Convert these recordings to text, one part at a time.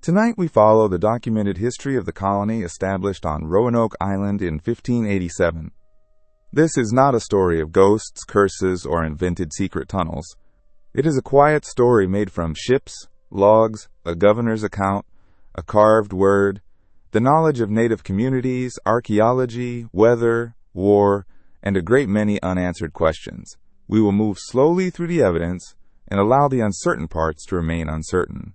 Tonight we follow the documented history of the colony established on Roanoke Island in 1587. This is not a story of ghosts, curses, or invented secret tunnels. It is a quiet story made from ships, logs, a governor's account, a carved word, the knowledge of native communities, archaeology, weather, war, and a great many unanswered questions. We will move slowly through the evidence and allow the uncertain parts to remain uncertain.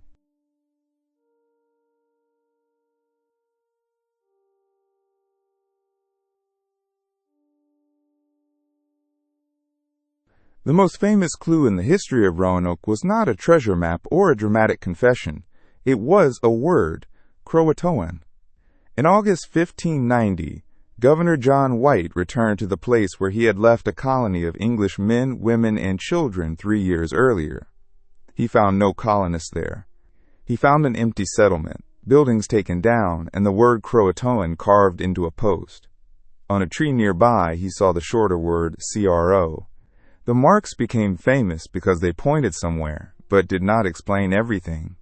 The most famous clue in the history of Roanoke was not a treasure map or a dramatic confession. It was a word, Croatoan. In August 1590, Governor John White returned to the place where he had left a colony of English men, women, and children 3 years earlier. He found no colonists there. He found an empty settlement, buildings taken down, and the word Croatoan carved into a post. On a tree nearby, he saw the shorter word CRO. The marks became famous because they pointed somewhere, but did not explain everything.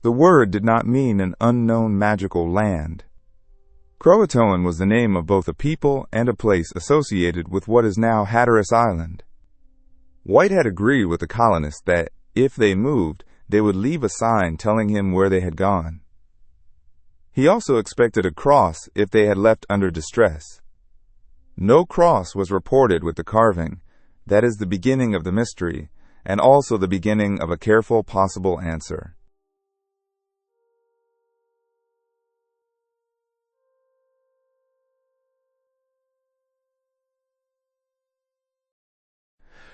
The word did not mean an unknown magical land. Croatoan was the name of both a people and a place associated with what is now Hatteras Island. White had agreed with the colonists that, if they moved, they would leave a sign telling him where they had gone. He also expected a cross if they had left under distress. No cross was reported with the carving. That is the beginning of the mystery, and also the beginning of a careful possible answer.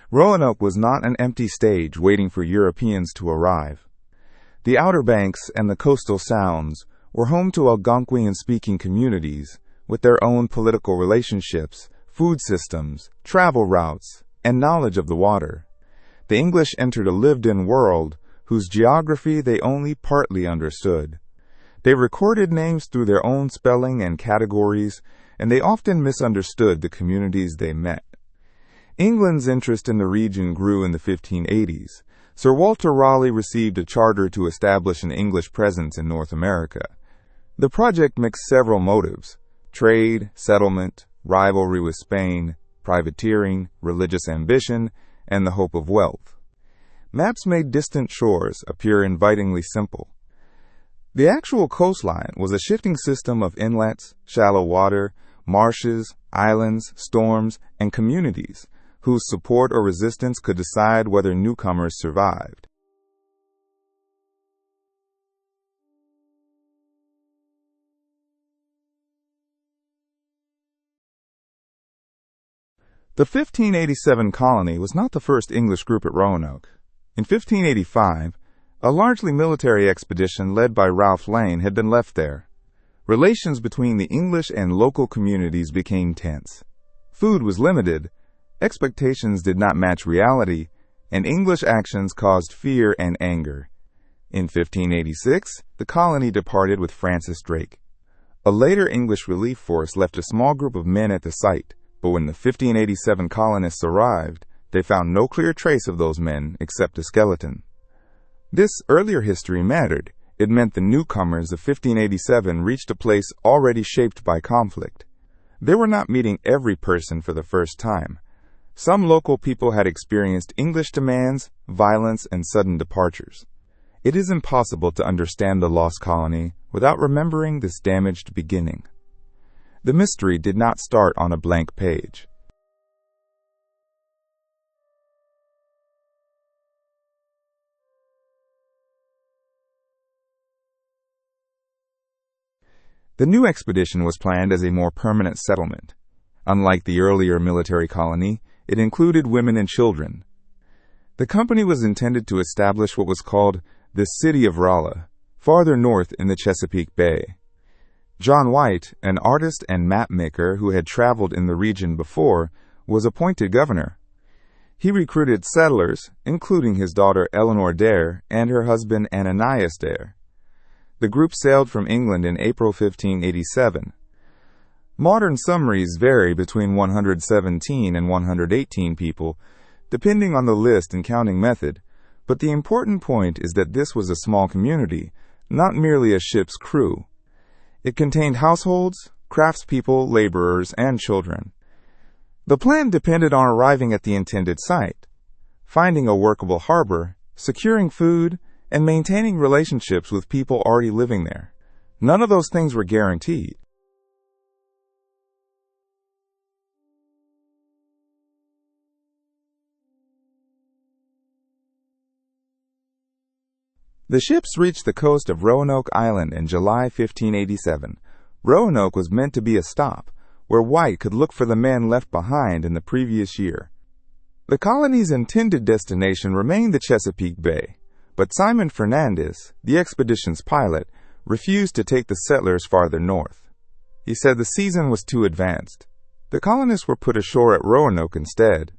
Roanoke was not an empty stage waiting for Europeans to arrive. The Outer Banks and the coastal sounds were home to Algonquian-speaking communities with their own political relationships, food systems, travel routes, and knowledge of the water. The English entered a lived-in world whose geography they only partly understood. They recorded names through their own spelling and categories, and they often misunderstood the communities they met. England's interest in the region grew in the 1580s. Sir Walter Raleigh received a charter to establish an English presence in North America. The project mixed several motives: trade, settlement, rivalry with Spain, privateering, religious ambition, and the hope of wealth. Maps made distant shores appear invitingly simple. The actual coastline was a shifting system of inlets, shallow water, marshes, islands, storms, and communities whose support or resistance could decide whether newcomers survived. The 1587 colony was not the first English group at Roanoke. In 1585, a largely military expedition led by Ralph Lane had been left there. Relations between the English and local communities became tense. Food was limited, expectations did not match reality, and English actions caused fear and anger. In 1586, the colony departed with Francis Drake. A later English relief force left a small group of men at the site, but when the 1587 colonists arrived, they found no clear trace of those men except a skeleton. This earlier history mattered. It meant the newcomers of 1587 reached a place already shaped by conflict. They were not meeting every person for the first time. Some local people had experienced English demands, violence, and sudden departures. It is impossible to understand the Lost Colony without remembering this damaged beginning. The mystery did not start on a blank page. The new expedition was planned as a more permanent settlement. Unlike the earlier military colony, it included women and children. The company was intended to establish what was called the City of Rolla, farther north in the Chesapeake Bay. John White, an artist and mapmaker who had traveled in the region before, was appointed governor. He recruited settlers, including his daughter Eleanor Dare and her husband Ananias Dare. The group sailed from England in April 1587. Modern summaries vary between 117 and 118 people, depending on the list and counting method, but the important point is that this was a small community, not merely a ship's crew. It contained households, craftspeople, laborers, and children. The plan depended on arriving at the intended site, finding a workable harbor, securing food, and maintaining relationships with people already living there. None of those things were guaranteed. The ships reached the coast of Roanoke Island in July 1587. Roanoke was meant to be a stop, where White could look for the men left behind in the previous year. The colony's intended destination remained the Chesapeake Bay, but Simon Fernandez, the expedition's pilot, refused to take the settlers farther north. He said the season was too advanced. The colonists were put ashore at Roanoke instead.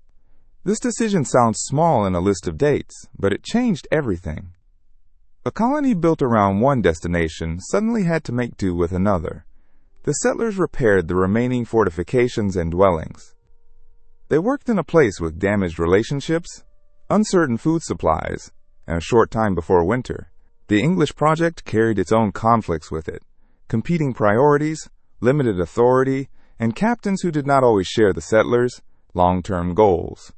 This decision sounds small in a list of dates, but it changed everything. A colony built around one destination suddenly had to make do with another. The settlers repaired the remaining fortifications and dwellings. They worked in a place with damaged relationships, uncertain food supplies, and a short time before winter. The English project carried its own conflicts with it, competing priorities, limited authority, and captains who did not always share the settlers' long-term goals.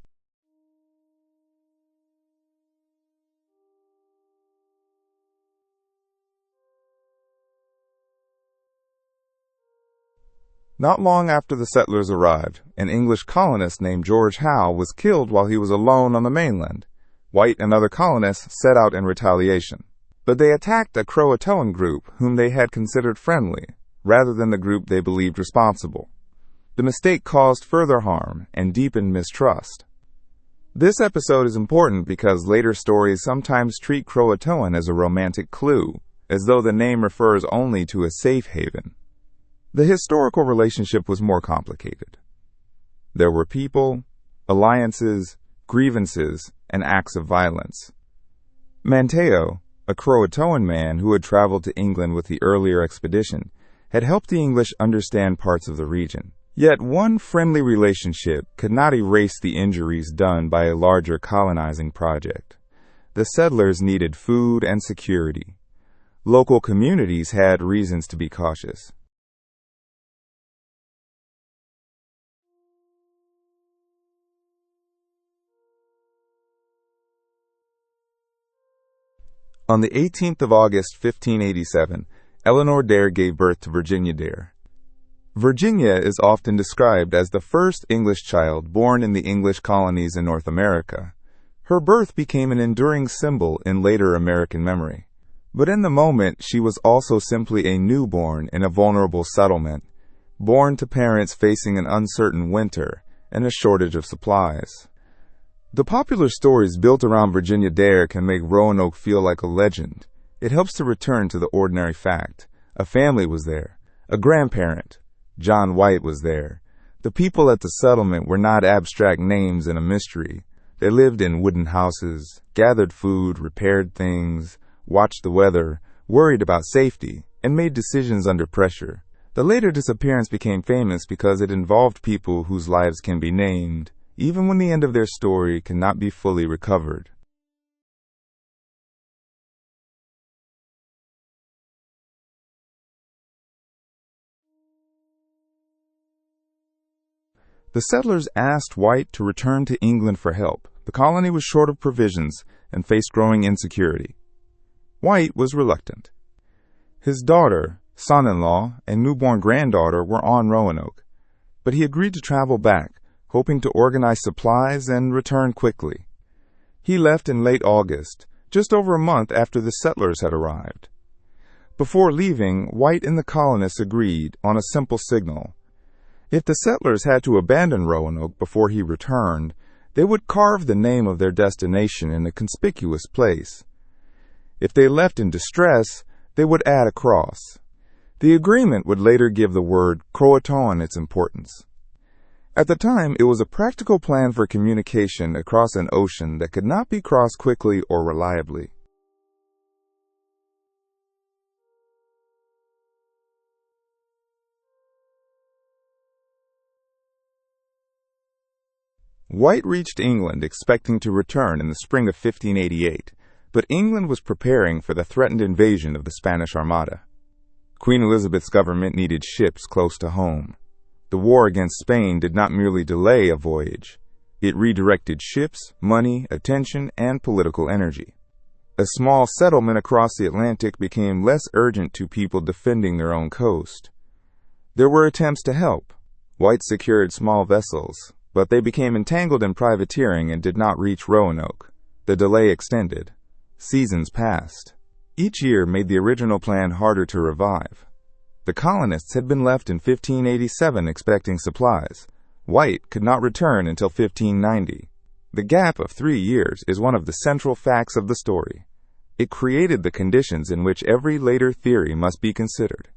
Not long after the settlers arrived, an English colonist named George Howe was killed while he was alone on the mainland. White and other colonists set out in retaliation, but they attacked a Croatoan group whom they had considered friendly, rather than the group they believed responsible. The mistake caused further harm and deepened mistrust. This episode is important because later stories sometimes treat Croatoan as a romantic clue, as though the name refers only to a safe haven. The historical relationship was more complicated. There were people, alliances, grievances, and acts of violence. Manteo, a Croatoan man who had traveled to England with the earlier expedition, had helped the English understand parts of the region. Yet one friendly relationship could not erase the injuries done by a larger colonizing project. The settlers needed food and security. Local communities had reasons to be cautious. On the 18th of August, 1587, Eleanor Dare gave birth to Virginia Dare. Virginia is often described as the first English child born in the English colonies in North America. Her birth became an enduring symbol in later American memory. But in the moment, she was also simply a newborn in a vulnerable settlement, born to parents facing an uncertain winter and a shortage of supplies. The popular stories built around Virginia Dare can make Roanoke feel like a legend. It helps to return to the ordinary fact. A family was there. A grandparent, John White, was there. The people at the settlement were not abstract names in a mystery. They lived in wooden houses, gathered food, repaired things, watched the weather, worried about safety, and made decisions under pressure. The later disappearance became famous because it involved people whose lives can be named, even when the end of their story cannot be fully recovered. The settlers asked White to return to England for help. The colony was short of provisions and faced growing insecurity. White was reluctant. His daughter, son-in-law, and newborn granddaughter were on Roanoke, but he agreed to travel back, hoping to organize supplies and return quickly. He left in late August, just over a month after the settlers had arrived. Before leaving, White and the colonists agreed on a simple signal. If the settlers had to abandon Roanoke before he returned, they would carve the name of their destination in a conspicuous place. If they left in distress, they would add a cross. The agreement would later give the word Croatoan its importance. At the time, it was a practical plan for communication across an ocean that could not be crossed quickly or reliably. White reached England expecting to return in the spring of 1588, But England was preparing for the threatened invasion of the Spanish Armada. Queen Elizabeth's government needed ships close to home. The war against Spain did not merely delay a voyage. It redirected ships, money, attention, and political energy. A small settlement across the Atlantic became less urgent to people defending their own coast. There were attempts to help. White secured small vessels, but they became entangled in privateering and did not reach Roanoke. The delay extended. Seasons passed. Each year made the original plan harder to revive. The colonists had been left in 1587 expecting supplies. White could not return until 1590. The gap of 3 years is one of the central facts of the story. It created the conditions in which every later theory must be considered.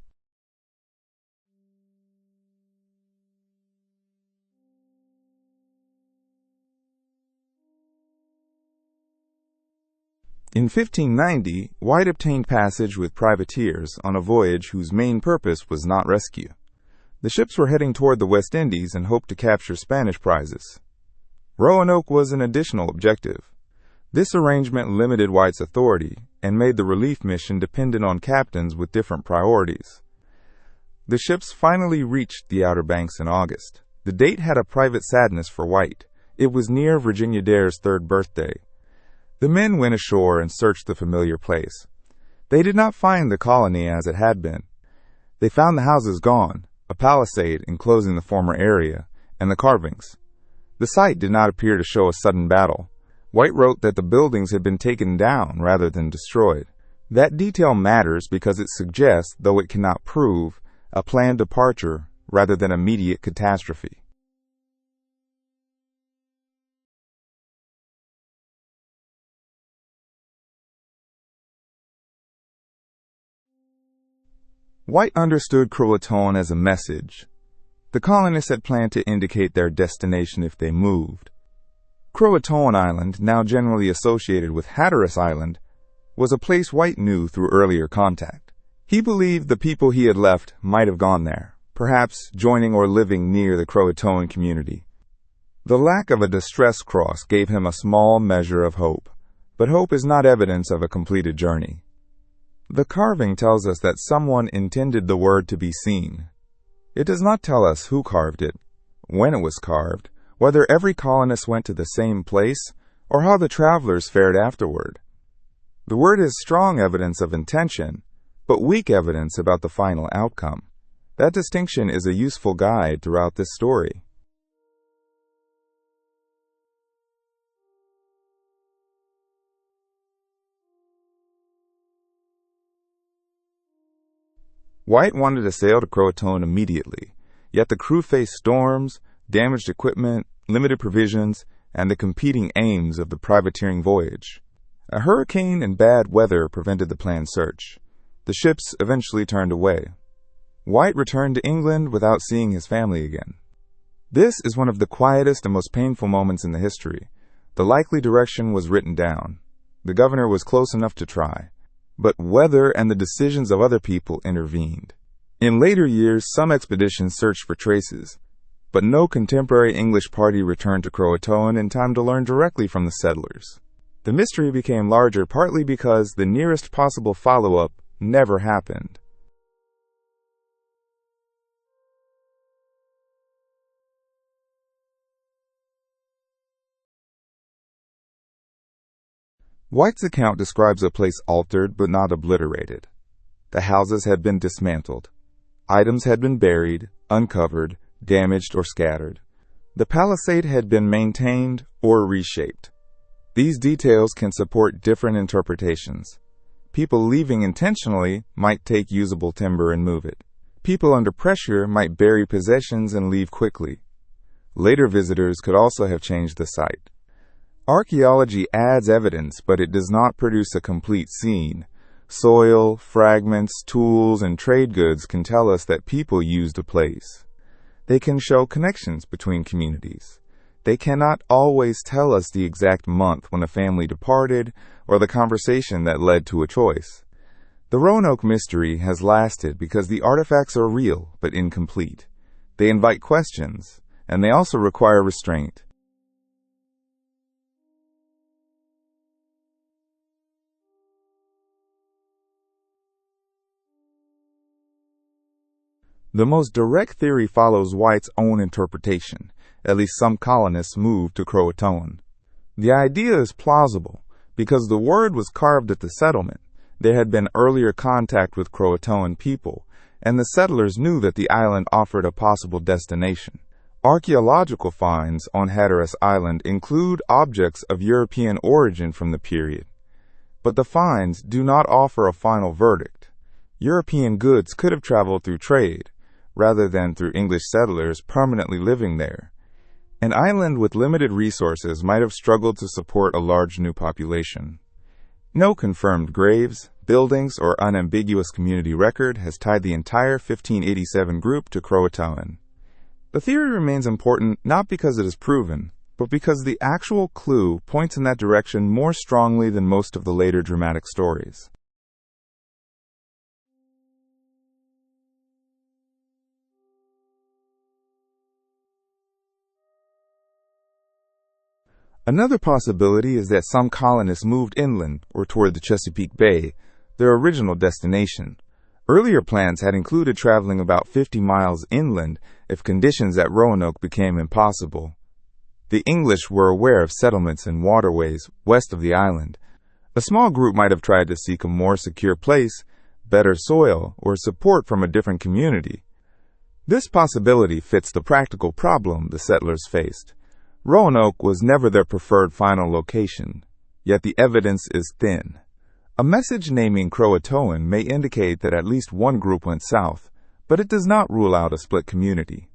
In 1590, White obtained passage with privateers on a voyage whose main purpose was not rescue. The ships were heading toward the West Indies and hoped to capture Spanish prizes. Roanoke was an additional objective. This arrangement limited White's authority and made the relief mission dependent on captains with different priorities. The ships finally reached the Outer Banks in August. The date had a private sadness for White. It was near Virginia Dare's 3rd birthday. The men went ashore and searched the familiar place. They did not find the colony as it had been. They found the houses gone, a palisade enclosing the former area, and the carvings. The site did not appear to show a sudden battle. White wrote that the buildings had been taken down rather than destroyed. That detail matters because it suggests, though it cannot prove, a planned departure rather than immediate catastrophe. White understood Croatoan as a message. The colonists had planned to indicate their destination if they moved. Croatoan Island, now generally associated with Hatteras Island, was a place White knew through earlier contact. He believed the people he had left might have gone there, perhaps joining or living near the Croatoan community. The lack of a distress cross gave him a small measure of hope, but hope is not evidence of a completed journey. The carving tells us that someone intended the word to be seen. It does not tell us who carved it, when it was carved, whether every colonist went to the same place, or how the travelers fared afterward. The word is strong evidence of intention, but weak evidence about the final outcome. That distinction is a useful guide throughout this story. White wanted to sail to Croatoan immediately, yet the crew faced storms, damaged equipment, limited provisions, and the competing aims of the privateering voyage. A hurricane and bad weather prevented the planned search. The ships eventually turned away. White returned to England without seeing his family again. This is one of the quietest and most painful moments in the history. The likely direction was written down. The governor was close enough to try. But weather and the decisions of other people intervened. In later years, some expeditions searched for traces, but no contemporary English party returned to Croatoan in time to learn directly from the settlers. The mystery became larger partly because the nearest possible follow-up never happened. White's account describes a place altered but not obliterated. The houses had been dismantled. Items had been buried, uncovered, damaged, or scattered. The palisade had been maintained or reshaped. These details can support different interpretations. People leaving intentionally might take usable timber and move it. People under pressure might bury possessions and leave quickly. Later visitors could also have changed the site. Archaeology adds evidence, but it does not produce a complete scene. Soil, fragments, tools, and trade goods can tell us that people used a place. They can show connections between communities. They cannot always tell us the exact month when a family departed or the conversation that led to a choice. The Roanoke mystery has lasted because the artifacts are real but incomplete. They invite questions, and they also require restraint. The most direct theory follows White's own interpretation. At least some colonists moved to Croatoan. The idea is plausible because the word was carved at the settlement. There had been earlier contact with Croatoan people, and the settlers knew that the island offered a possible destination. Archaeological finds on Hatteras Island include objects of European origin from the period, but the finds do not offer a final verdict. European goods could have traveled through trade, rather than through English settlers permanently living there. An island with limited resources might have struggled to support a large new population. No confirmed graves, buildings, or unambiguous community record has tied the entire 1587 group to Croatoan. The theory remains important not because it is proven, but because the actual clue points in that direction more strongly than most of the later dramatic stories. Another possibility is that some colonists moved inland or toward the Chesapeake Bay, their original destination. Earlier plans had included traveling about 50 miles inland if conditions at Roanoke became impossible. The English were aware of settlements and waterways west of the island. A small group might have tried to seek a more secure place, better soil, or support from a different community. This possibility fits the practical problem the settlers faced. Roanoke was never their preferred final location, yet the evidence is thin. A message naming Croatoan may indicate that at least one group went south, but it does not rule out a split community.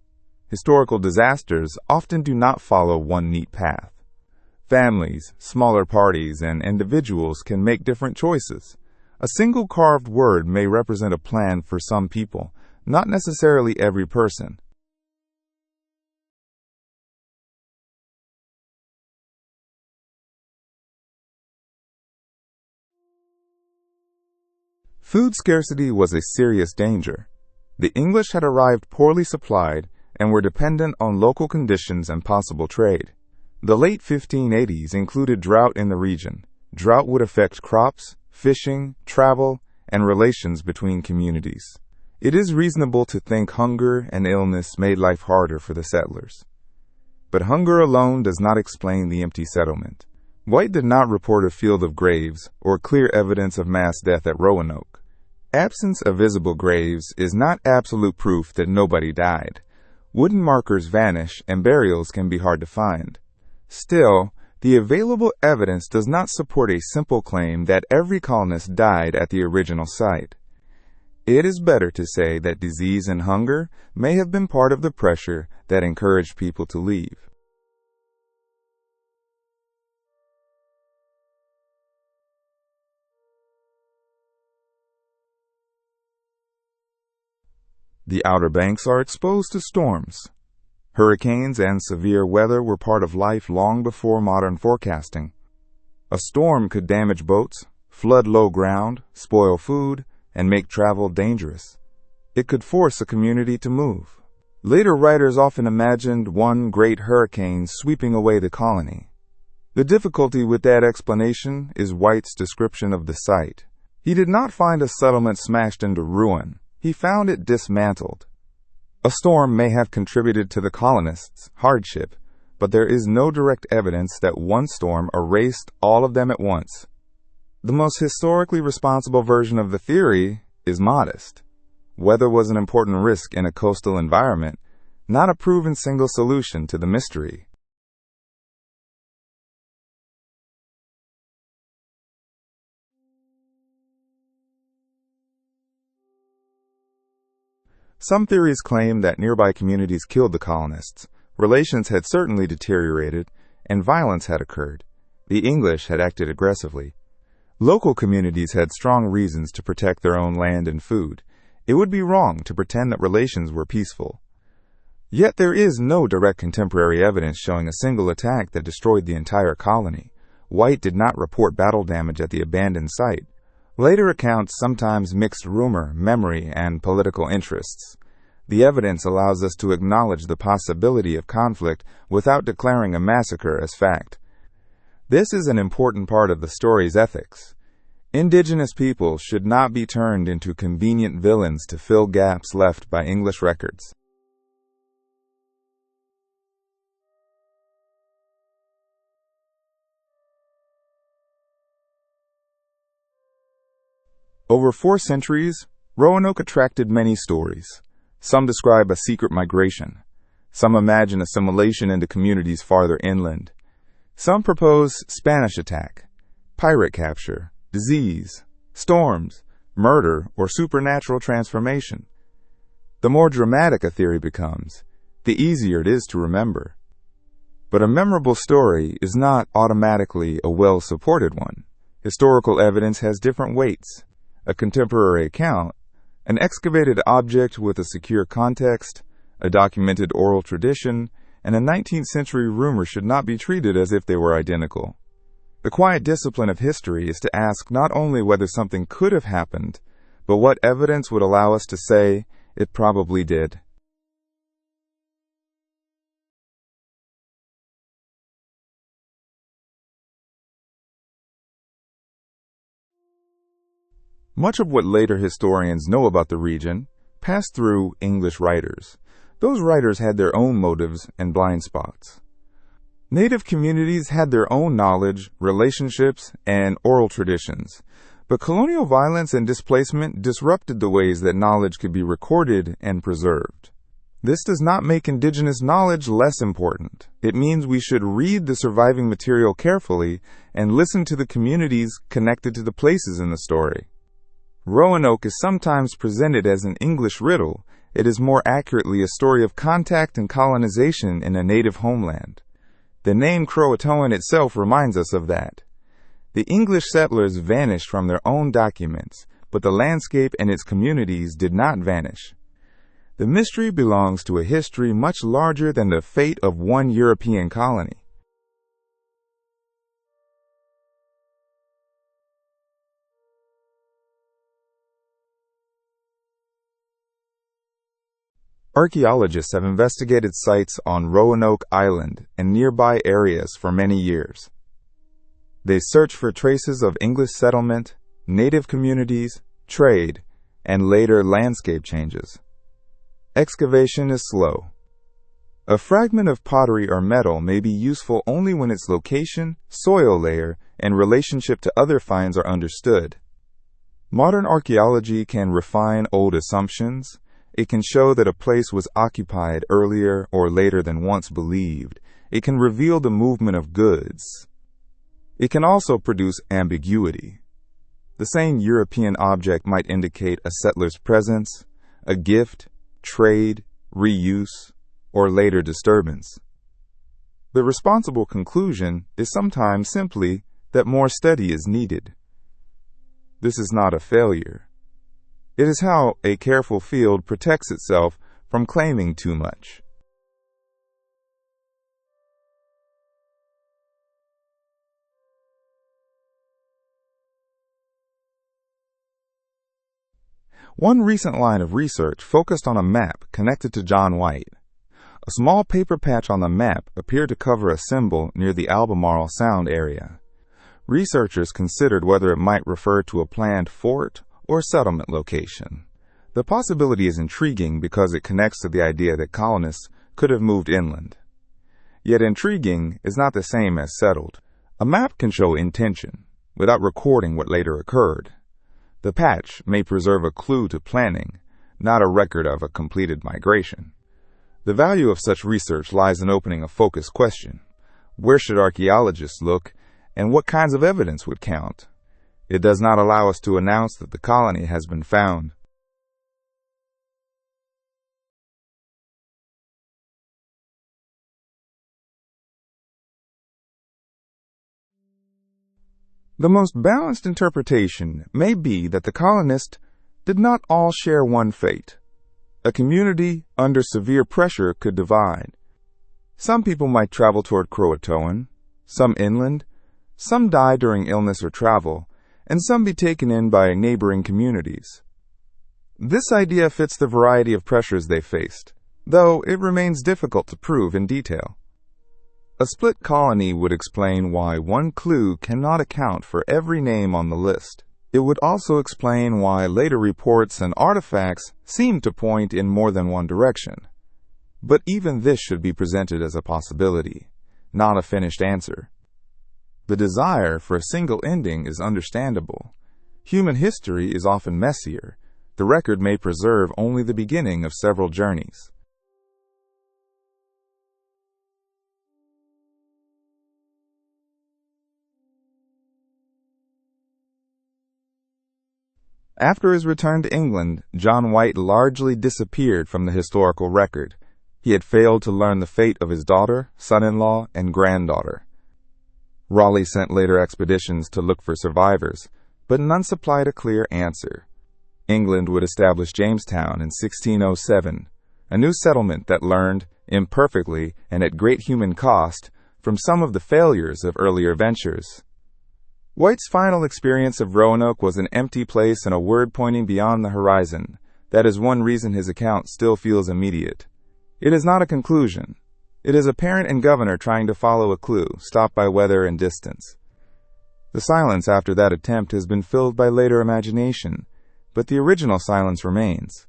Historical disasters often do not follow one neat path. Families, smaller parties, and individuals can make different choices. A single carved word may represent a plan for some people, not necessarily every person. Food scarcity was a serious danger. The English had arrived poorly supplied and were dependent on local conditions and possible trade. The late 1580s included drought in the region. Drought would affect crops, fishing, travel, and relations between communities. It is reasonable to think hunger and illness made life harder for the settlers. But hunger alone does not explain the empty settlement. White did not report a field of graves or clear evidence of mass death at Roanoke. Absence of visible graves is not absolute proof that nobody died. Wooden markers vanish and burials can be hard to find. Still, the available evidence does not support a simple claim that every colonist died at the original site. It is better to say that disease and hunger may have been part of the pressure that encouraged people to leave. The Outer Banks are exposed to storms. Hurricanes and severe weather were part of life long before modern forecasting. A storm could damage boats, flood low ground, spoil food, and make travel dangerous. It could force a community to move. Later writers often imagined one great hurricane sweeping away the colony. The difficulty with that explanation is White's description of the site. He did not find a settlement smashed into ruin. He found it dismantled. A storm may have contributed to the colonists' hardship, but there is no direct evidence that one storm erased all of them at once. The most historically responsible version of the theory is modest. Weather was an important risk in a coastal environment, not a proven single solution to the mystery. Some theories claim that nearby communities killed the colonists. Relations had certainly deteriorated, and violence had occurred. The English had acted aggressively. Local communities had strong reasons to protect their own land and food. It would be wrong to pretend that relations were peaceful. Yet there is no direct contemporary evidence showing a single attack that destroyed the entire colony. White did not report battle damage at the abandoned site. Later accounts sometimes mixed rumor, memory, and political interests. The evidence allows us to acknowledge the possibility of conflict without declaring a massacre as fact. This is an important part of the story's ethics. Indigenous peoples should not be turned into convenient villains to fill gaps left by English records. Over 4 centuries, Roanoke attracted many stories. Some describe a secret migration. Some imagine assimilation into communities farther inland. Some propose Spanish attack, pirate capture, disease, storms, murder, or supernatural transformation. The more dramatic a theory becomes, the easier it is to remember. But a memorable story is not automatically a well-supported one. Historical evidence has different weights. A contemporary account, an excavated object with a secure context, a documented oral tradition, and a 19th century rumor should not be treated as if they were identical. The quiet discipline of history is to ask not only whether something could have happened, but what evidence would allow us to say it probably did. Much of what later historians know about the region passed through English writers. Those writers had their own motives and blind spots. Native communities had their own knowledge, relationships, and oral traditions, but colonial violence and displacement disrupted the ways that knowledge could be recorded and preserved. This does not make indigenous knowledge less important. It means we should read the surviving material carefully and listen to the communities connected to the places in the story. Roanoke is sometimes presented as an English riddle. It is more accurately a story of contact and colonization in a native homeland. The name Croatoan itself reminds us of that. The English settlers vanished from their own documents, but the landscape and its communities did not vanish. The mystery belongs to a history much larger than the fate of one European colony. Archaeologists have investigated sites on Roanoke Island and nearby areas for many years. They search for traces of English settlement, native communities, trade, and later landscape changes. Excavation is slow. A fragment of pottery or metal may be useful only when its location, soil layer, and relationship to other finds are understood. Modern archaeology can refine old assumptions. It can show that a place was occupied earlier or later than once believed. It can reveal the movement of goods. It can also produce ambiguity. The same European object might indicate a settler's presence, a gift, trade, reuse, or later disturbance. The responsible conclusion is sometimes simply that more study is needed. This is not a failure. It is how a careful field protects itself from claiming too much. One recent line of research focused on a map connected to John White. A small paper patch on the map appeared to cover a symbol near the Albemarle Sound area. Researchers considered whether it might refer to a planned fort or settlement location. The possibility is intriguing because it connects to the idea that colonists could have moved inland. Yet intriguing is not the same as settled. A map can show intention without recording what later occurred. The patch may preserve a clue to planning, not a record of a completed migration. The value of such research lies in opening a focused question. Where should archaeologists look, and what kinds of evidence would count? It does not allow us to announce that the colony has been found. The most balanced interpretation may be that the colonists did not all share one fate. A community under severe pressure could divide. Some people might travel toward Croatoan, some inland, some die during illness or travel, and some be taken in by neighboring communities. This idea fits the variety of pressures they faced, though it remains difficult to prove in detail. A split colony would explain why one clue cannot account for every name on the list. It would also explain why later reports and artifacts seem to point in more than one direction. But even this should be presented as a possibility, not a finished answer. The desire for a single ending is understandable. Human history is often messier. The record may preserve only the beginning of several journeys. After his return to England, John White largely disappeared from the historical record. He had failed to learn the fate of his daughter, son-in-law, and granddaughter. Raleigh sent later expeditions to look for survivors, but none supplied a clear answer. England would establish Jamestown in 1607, a new settlement that learned, imperfectly and at great human cost, from some of the failures of earlier ventures. White's final experience of Roanoke was an empty place and a word pointing beyond the horizon. That is one reason his account still feels immediate. It is not a conclusion. It is a parent and governor trying to follow a clue, stopped by weather and distance. The silence after that attempt has been filled by later imagination, but the original silence remains.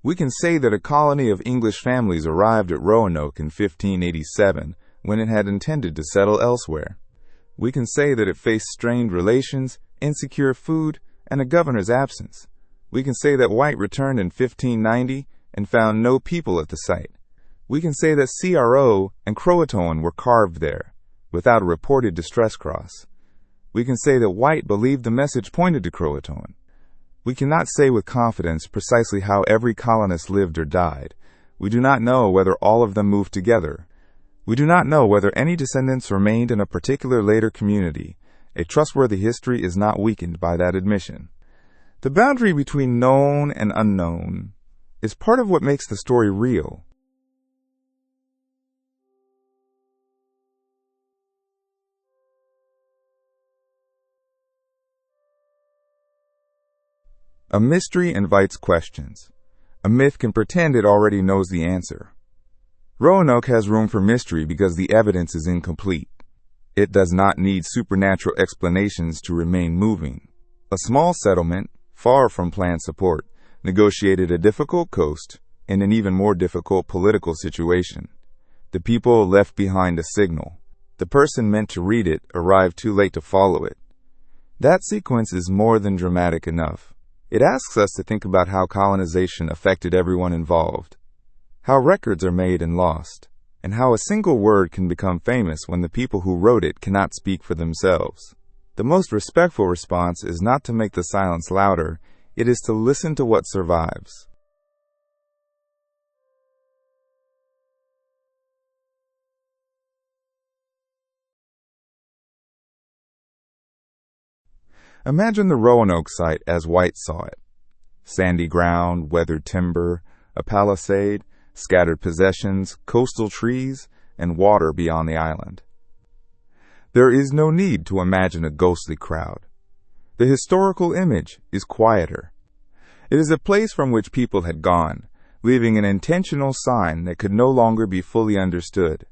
We can say that a colony of English families arrived at Roanoke in 1587 when it had intended to settle elsewhere. We can say that it faced strained relations, insecure food, and a governor's absence. We can say that White returned in 1590 and found no people at the site. We can say that CRO and Croatoan were carved there, without a reported distress cross. We can say that White believed the message pointed to Croatoan. We cannot say with confidence precisely how every colonist lived or died. We do not know whether all of them moved together. We do not know whether any descendants remained in a particular later community. A trustworthy history is not weakened by that admission. The boundary between known and unknown is part of what makes the story real. A mystery invites questions. A myth can pretend it already knows the answer. Roanoke has room for mystery because the evidence is incomplete. It does not need supernatural explanations to remain moving. A small settlement, far from planned support, negotiated a difficult coast in an even more difficult political situation. The people left behind a signal. The person meant to read it arrived too late to follow it. That sequence is more than dramatic enough. It asks us to think about how colonization affected everyone involved, how records are made and lost, and how a single word can become famous when the people who wrote it cannot speak for themselves. The most respectful response is not to make the silence louder, it is to listen to what survives. Imagine the Roanoke site as White saw it. Sandy ground, weathered timber, a palisade, scattered possessions, coastal trees, and water beyond the island. There is no need to imagine a ghostly crowd. The historical image is quieter. It is a place from which people had gone, leaving an intentional sign that could no longer be fully understood.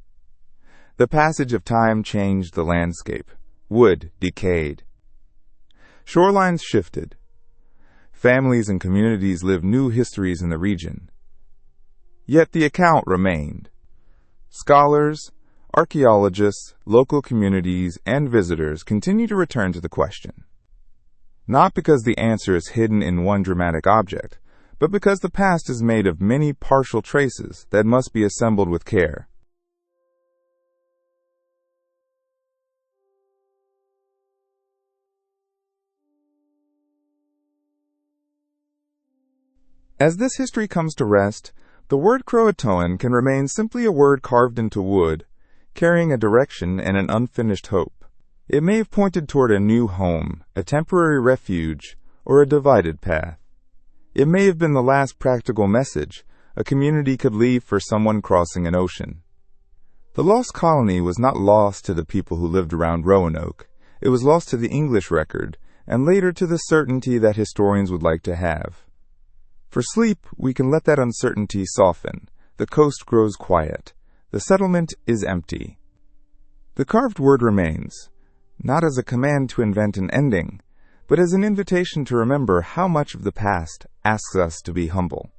The passage of time changed the landscape. Wood decayed. Shorelines shifted. Families and communities lived new histories in the region. Yet the account remained. Scholars, archaeologists, local communities, and visitors continue to return to the question. Not because the answer is hidden in one dramatic object, but because the past is made of many partial traces that must be assembled with care. As this history comes to rest, the word Croatoan can remain simply a word carved into wood, carrying a direction and an unfinished hope. It may have pointed toward a new home, a temporary refuge, or a divided path. It may have been the last practical message a community could leave for someone crossing an ocean. The Lost Colony was not lost to the people who lived around Roanoke. It was lost to the English record, and later to the certainty that historians would like to have. For sleep, we can let that uncertainty soften. The coast grows quiet. The settlement is empty. The carved word remains, not as a command to invent an ending, but as an invitation to remember how much of the past asks us to be humble.